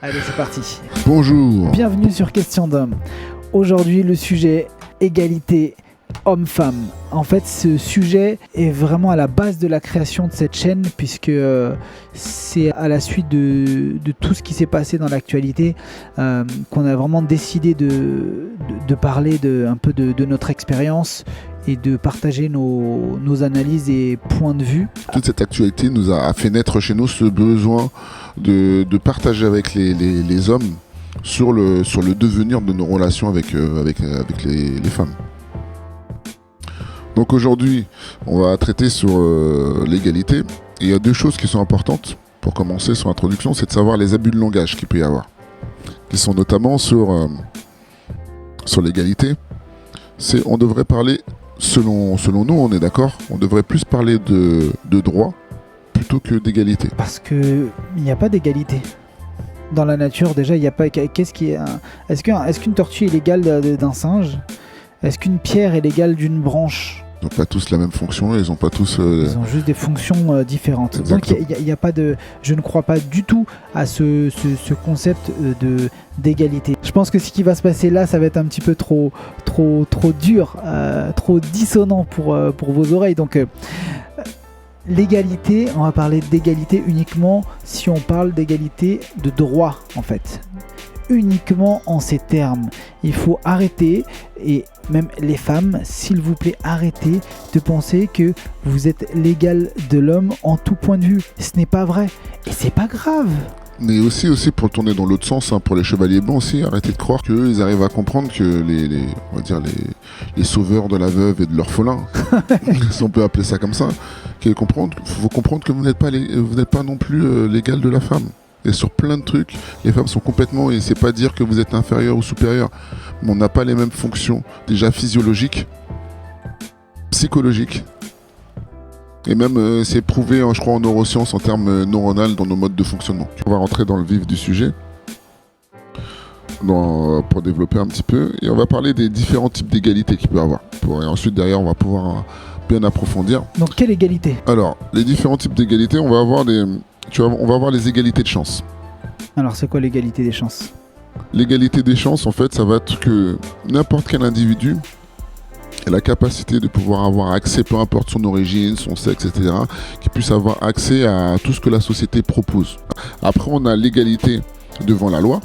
Allez, c'est parti. Bonjour. Bienvenue sur Question d'homme. Aujourd'hui, le sujet égalité homme-femme. En fait, ce sujet est vraiment à la base de la création de cette chaîne, puisque c'est à la suite de tout ce qui s'est passé dans l'actualité qu'on a vraiment décidé de parler un peu de notre expérience et de partager nos analyses et points de vue. Toute cette actualité nous a fait naître chez nous ce besoin de partager avec les hommes sur le devenir de nos relations avec les femmes. Donc aujourd'hui, on va traiter sur l'égalité. Et il y a deux choses qui sont importantes pour commencer sur l'introduction, c'est de savoir les abus de langage qu'il peut y avoir. Qui sont notamment sur l'égalité. On devrait parler, selon nous, on est d'accord, on devrait plus parler de droit plutôt que d'égalité. Parce qu'il n'y a pas d'égalité. Dans la nature, déjà, il n'y a pas. Est-ce qu'une tortue est l'égale d'un singe ? Est-ce qu'une pierre est l'égale d'une branche ? Ils n'ont pas tous la même fonction, ils n'ont pas tous... Ils ont juste des fonctions différentes. Exactement. Donc il n'y a pas de... Je ne crois pas du tout à ce concept d'égalité. Je pense que ce qui va se passer là, ça va être un petit peu trop dur, trop dissonant pour vos oreilles. Donc l'égalité, on va parler d'égalité uniquement si on parle d'égalité de droit en fait. Uniquement en ces termes. Il faut arrêter, et même les femmes, s'il vous plaît, arrêtez de penser que vous êtes l'égal de l'homme en tout point de vue. Ce n'est pas vrai. Et c'est pas grave. Mais aussi pour tourner dans l'autre sens, pour les chevaliers blancs aussi, arrêtez de croire qu'ils arrivent à comprendre que on va dire les sauveurs de la veuve et de l'orphelin, si on peut appeler ça comme ça, qu'il faut comprendre que vous n'êtes pas non plus l'égal de la femme. Et sur plein de trucs, les femmes sont complètement, et c'est pas dire que vous êtes inférieur ou supérieur, mais on n'a pas les mêmes fonctions, déjà physiologiques, psychologiques, et même c'est prouvé, je crois, en neurosciences, en termes neuronaux, dans nos modes de fonctionnement. On va rentrer dans le vif du sujet, pour développer un petit peu, et on va parler des différents types d'égalité qu'il peut y avoir. Et ensuite, derrière, on va pouvoir bien approfondir. Donc, quelle égalité ? Alors, les différents types d'égalité, on va avoir on va avoir les égalités de chance. Alors, c'est quoi l'égalité des chances ? L'égalité des chances, en fait, ça va être que n'importe quel individu ait la capacité de pouvoir avoir accès, peu importe son origine, son sexe, etc., qu'il puisse avoir accès à tout ce que la société propose. Après, on a l'égalité devant la loi.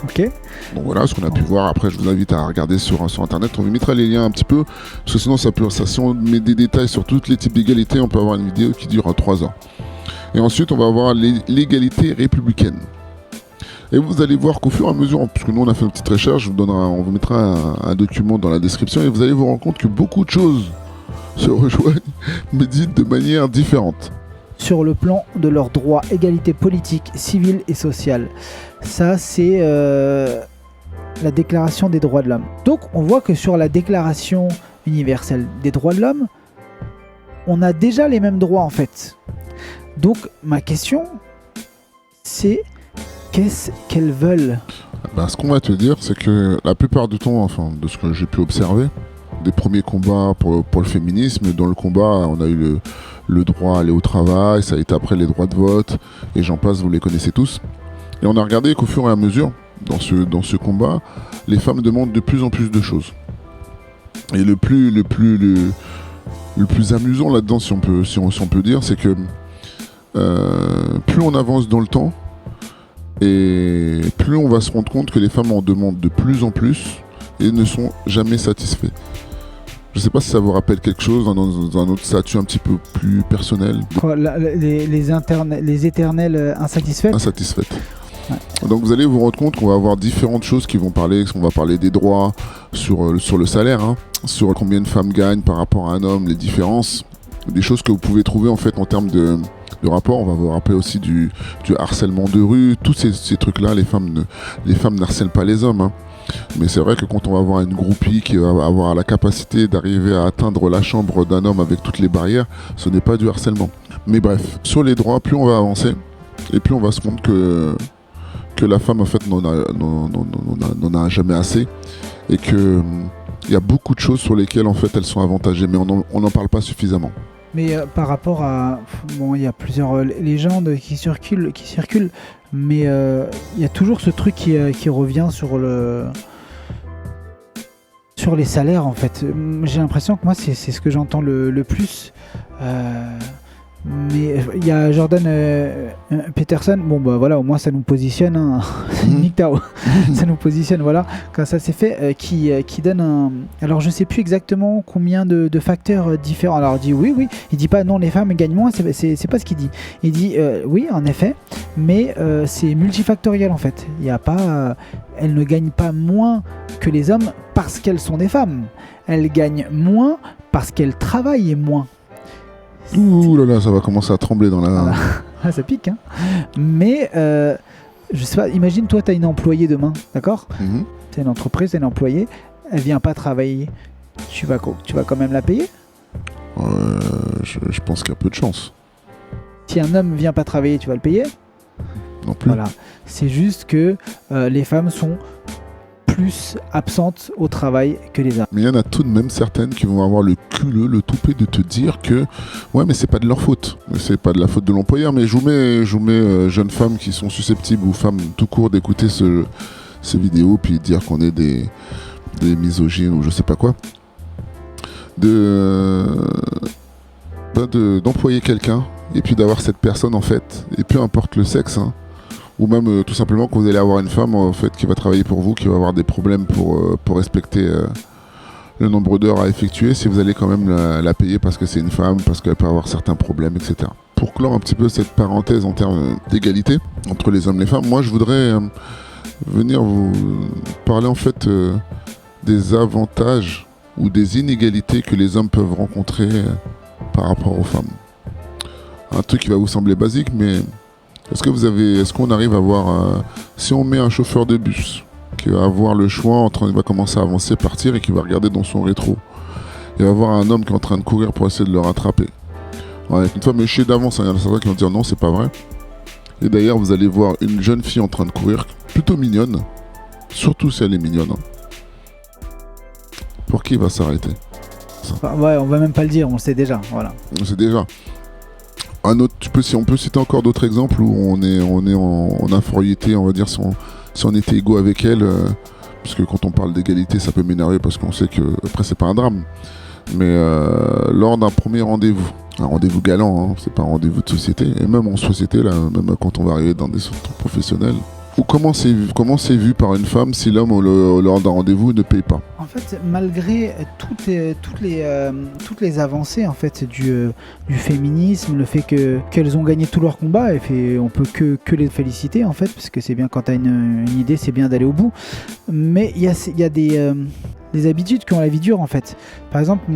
Ok. Donc voilà ce qu'on a pu voir. Après, je vous invite à regarder sur Internet. On vous mettra les liens un petit peu, parce que sinon, si on met des détails sur tous les types d'égalité, on peut avoir une vidéo qui dure 3 heures. Et ensuite, on va avoir l'égalité républicaine. Et vous allez voir qu'au fur et à mesure, parce que nous on a fait une petite recherche, on vous mettra un document dans la description, et vous allez vous rendre compte que beaucoup de choses se rejoignent, mais dites de manière différente. Sur le plan de leurs droits, égalité politique, civile et sociale. Ça, c'est la Déclaration des droits de l'homme. Donc, on voit que sur la Déclaration universelle des droits de l'homme, on a déjà les mêmes droits en fait. Donc, ma question, c'est qu'est-ce qu'elles veulent ? Ce qu'on va te dire, c'est que la plupart du temps, enfin, de ce que j'ai pu observer, des premiers combats pour le féminisme, dans le combat, on a eu le droit à aller au travail, ça a été après les droits de vote, et j'en passe, vous les connaissez tous. Et on a regardé qu'au fur et à mesure, dans ce combat, les femmes demandent de plus en plus de choses. Et le plus amusant là-dedans, si on peut dire, c'est que plus on avance dans le temps, et plus on va se rendre compte que les femmes en demandent de plus en plus et ne sont jamais satisfaits. Je ne sais pas si ça vous rappelle quelque chose dans un autre statut un petit peu plus personnel. Quoi, les éternelles insatisfaites ? Insatisfaites. Ouais. Donc vous allez vous rendre compte qu'on va avoir différentes choses qui vont parler. On va parler des droits sur le salaire, sur combien une femme gagne par rapport à un homme, les différences, des choses que vous pouvez trouver en fait en termes de rapport. On va vous rappeler aussi du harcèlement de rue, tous ces trucs-là. Les femmes n'harcèlent pas les hommes. Mais c'est vrai que quand on va avoir une groupie qui va avoir la capacité d'arriver à atteindre la chambre d'un homme avec toutes les barrières, ce n'est pas du harcèlement. Mais bref, sur les droits, plus on va avancer, et plus on va se rendre que la femme en fait n'en a jamais assez, et que il y a beaucoup de choses sur lesquelles en fait elles sont avantagées, mais on n'en parle pas suffisamment. Mais par rapport à... Bon, il y a plusieurs légendes qui circulent, mais il y a toujours ce truc qui revient sur les salaires en fait. J'ai l'impression que moi c'est ce que j'entends le plus. Mais il y a Jordan Peterson, bon bah voilà, au moins ça nous positionne, hein. Nick Tao, ça nous positionne, voilà, quand ça s'est fait, qui donne un. Alors je sais plus exactement combien de facteurs différents. Alors il dit oui, il dit pas non, les femmes gagnent moins, c'est pas ce qu'il dit. Il dit oui, en effet, mais c'est multifactoriel en fait. Il y a pas. Elles ne gagnent pas moins que les hommes parce qu'elles sont des femmes. Elles gagnent moins parce qu'elles travaillent moins. Ouh là là, ça va commencer à trembler dans la... Voilà. Ah, ça pique, hein. Mais, je sais pas, imagine, toi, tu as une employée demain, d'accord ? Tu as une entreprise, tu as une employée, elle vient pas travailler. Tu vas quand même la payer ? Je pense qu'il y a peu de chance. Si un homme vient pas travailler, tu vas le payer ? Non plus. Voilà. C'est juste que les femmes sont plus absentes au travail que les hommes. Mais il y en a tout de même certaines qui vont avoir le culot, le toupet de te dire que ouais, mais c'est pas de leur faute, c'est pas de la faute de l'employeur. Mais je vous mets jeunes femmes qui sont susceptibles ou femmes tout court d'écouter ces vidéos puis dire qu'on est des misogynes ou je sais pas quoi, d'employer quelqu'un et puis d'avoir cette personne en fait, et peu importe le sexe, hein, ou même tout simplement que vous allez avoir une femme en fait qui va travailler pour vous, qui va avoir des problèmes pour respecter le nombre d'heures à effectuer, si vous allez quand même la payer parce que c'est une femme, parce qu'elle peut avoir certains problèmes, etc. Pour clore un petit peu cette parenthèse en termes d'égalité entre les hommes et les femmes, moi je voudrais venir vous parler en fait des avantages ou des inégalités que les hommes peuvent rencontrer par rapport aux femmes. Un truc qui va vous sembler basique, mais est-ce qu'on arrive à voir, si on met un chauffeur de bus qui va avoir le choix il va commencer à avancer, partir et qui va regarder dans son rétro, il va voir un homme qui est en train de courir pour essayer de le rattraper. Ouais, une fois mais chier d'avance, il y en a certains qui vont dire non, c'est pas vrai. Et d'ailleurs, vous allez voir une jeune fille en train de courir, plutôt mignonne, surtout si elle est mignonne. Pour qui il va s'arrêter ? Ouais, on va même pas le dire, on le sait déjà, voilà. On le sait déjà. On peut citer encore d'autres exemples où on est en infériorité, on va dire, si on était égaux avec elle, parce que quand on parle d'égalité, ça peut m'énerver parce qu'on sait que, après, c'est pas un drame. Mais lors d'un premier rendez-vous, un rendez-vous galant, hein, c'est pas un rendez-vous de société, et même en société, là, même quand on va arriver dans des centres professionnels, ou comment c'est vu par une femme si l'homme lors d'un rendez-vous ne paye pas ? En fait, malgré toutes les avancées en fait du féminisme, le fait qu'elles ont gagné tous leurs combats, et on peut que les féliciter en fait, parce que c'est bien quand t'as une idée, c'est bien d'aller au bout. Mais il y a des habitudes qui ont la vie dure en fait. Par exemple,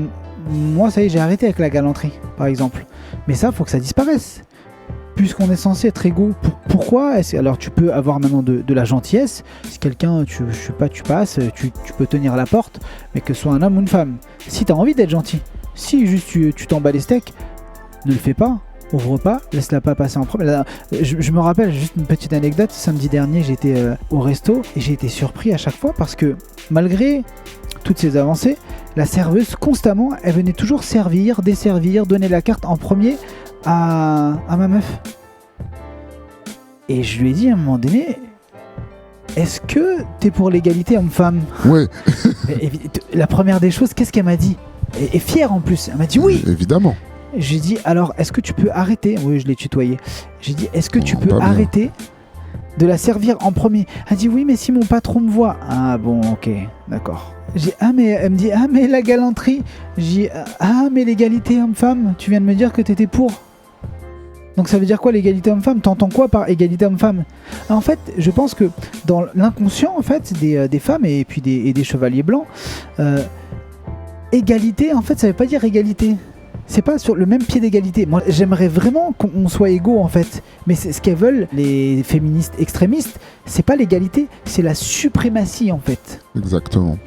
moi ça y est, j'ai arrêté avec la galanterie, par exemple. Mais ça, faut que ça disparaisse. Puisqu'on est censé être égaux, pourquoi alors tu peux avoir maintenant de la gentillesse, si quelqu'un, tu passes, tu peux tenir la porte, mais que ce soit un homme ou une femme. Si tu as envie d'être gentil, si juste tu t'en bats les steaks, ne le fais pas, ouvre pas, laisse-la pas passer en premier. Je me rappelle, juste une petite anecdote, samedi dernier j'étais au resto et j'ai été surpris à chaque fois parce que malgré toutes ces avancées, la serveuse constamment, elle venait toujours servir, desservir, donner la carte en premier à ma meuf. Et je lui ai dit à un moment donné, est-ce que t'es pour l'égalité homme-femme ? Ouais. La première des choses, qu'est-ce qu'elle m'a dit ? Et fière en plus, elle m'a dit oui. Évidemment. J'ai dit alors, est-ce que tu peux arrêter ? Oui, je l'ai tutoyé. J'ai dit, est-ce que tu peux arrêter de la servir en premier ? Elle dit oui, mais si mon patron me voit. Ah bon, ok, d'accord. Elle me dit mais la galanterie. J'ai dit mais l'égalité homme-femme, tu viens de me dire que t'étais pour. Donc ça veut dire quoi l'égalité homme-femme ? T'entends quoi par égalité homme-femme ? En fait, je pense que dans l'inconscient en fait des femmes et puis des chevaliers blancs, égalité en fait ça veut pas dire égalité. C'est pas sur le même pied d'égalité. Moi j'aimerais vraiment qu'on soit égaux en fait. Mais c'est ce qu'elles veulent les féministes extrémistes, c'est pas l'égalité, c'est la suprématie en fait. Exactement.